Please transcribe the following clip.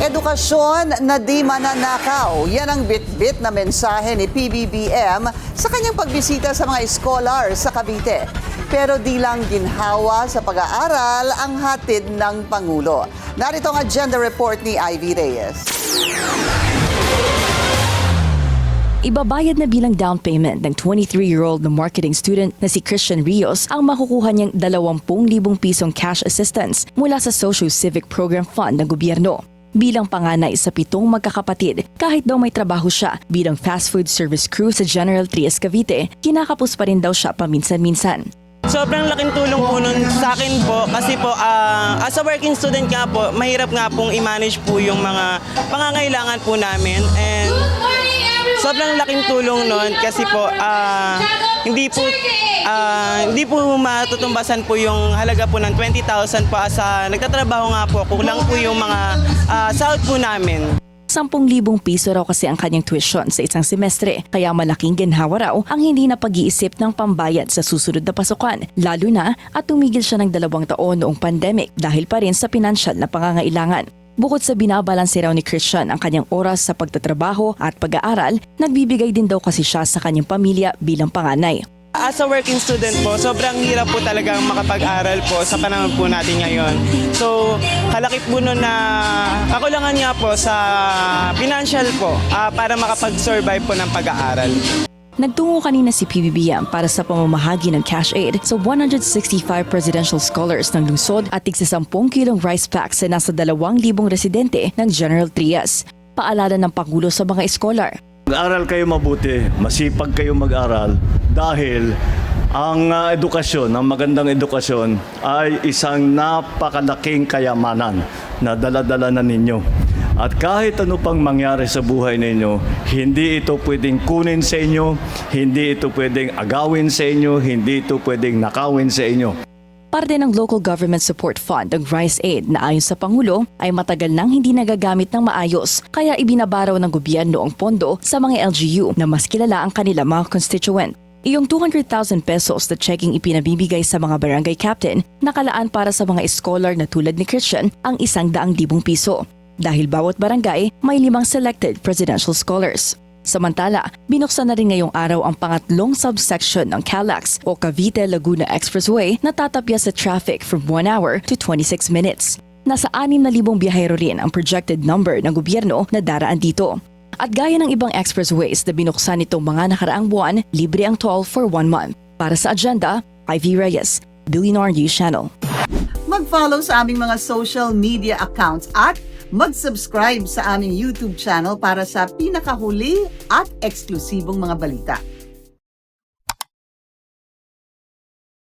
Edukasyon na di mananakaw. Yan ang bit-bit na mensahe ni PBBM sa kanyang pagbisita sa mga scholar sa Cavite. Pero di lang ginhawa sa pag-aaral ang hatid ng Pangulo. Narito ang agenda report ni Ivy Reyes. Ibabayad na bilang down payment ng 23-year-old na marketing student na si Christian Rios ang makukuha niyang 20,000 pisong cash assistance mula sa Social Civic Program Fund ng gobyerno. Bilang panganay sa 7 magkakapatid, kahit daw may trabaho siya bilang fast food service crew sa General Trias Cavite, kinakapos pa rin daw siya paminsan-minsan. Sobrang laking tulong po nun sa akin po kasi po as a working student nga po, mahirap nga pong i-manage po yung mga pangangailangan po namin. And sobrang laking tulong nun kasi po hindi po matutumbasan po yung halaga po ng 20,000 po as nagtatrabaho nga po. Kulang po yung mga sahod po namin. 10,000 piso raw kasi ang kanyang tuition sa isang semestre, kaya malaking ginhawa raw ang hindi na pag-iisip ng pambayad sa susunod na pasukan, lalo na at tumigil siya ng 2 taon noong pandemic dahil pa rin sa pinansyal na pangangailangan. Bukod sa binabalanse raw ni Christian ang kanyang oras sa pagtatrabaho at pag-aaral, nagbibigay din daw kasi siya sa kanyang pamilya bilang panganay. As a working student po, sobrang hirap po talagang makapag-aral po sa panahon po natin ngayon. So, kalakip po nun na kakulangan nga po sa financial po para makapag-survive po ng pag-aaral. Nagtungo kanina si PBBM para sa pamamahagi ng cash aid sa 165 presidential scholars ng lungsod at tigsa 10 kilong rice packs sa nasa 2,000 residente ng General Trias. Paalala ng Pangulo sa mga scholar. Mag-aral kayo mabuti, masipag kayo mag-aral dahil ang edukasyon, ang magandang edukasyon ay isang napakalaking kayamanan na dala-dala na ninyo. At kahit ano pang mangyari sa buhay ninyo, hindi ito pwedeng kunin sa inyo, hindi ito pwedeng agawin sa inyo, hindi ito pwedeng nakawin sa inyo. Parte ng Local Government Support Fund ang Rice Aid na ayon sa Pangulo ay matagal nang hindi nagagamit ng maayos kaya ibinabaraw ng gobyerno ang pondo sa mga LGU na mas kilala ang kanila mga constituent. Iyong 200,000 pesos na checking ipinabibigay sa mga barangay captain nakalaan para sa mga scholar na tulad ni Christian ang 100,000 piso. Dahil bawat barangay may 5 selected presidential scholars. Samantala, binuksan na rin ngayong araw ang pangatlong subsection ng CALAX o Cavite-Laguna Expressway na tatapya sa traffic from 1 hour to 26 minutes. Nasa 6,000 biyahero rin ang projected number ng gobyerno na daraan dito. At gaya ng ibang expressways na binuksan nitong mga nakaraang buwan, libre ang toll for 1 month. Para sa agenda, Ivy Reyes, Billionaire News Channel. Mag-follow sa aming mga social media accounts at mag-subscribe sa aming YouTube channel para sa pinakahuli at eksklusibong mga balita.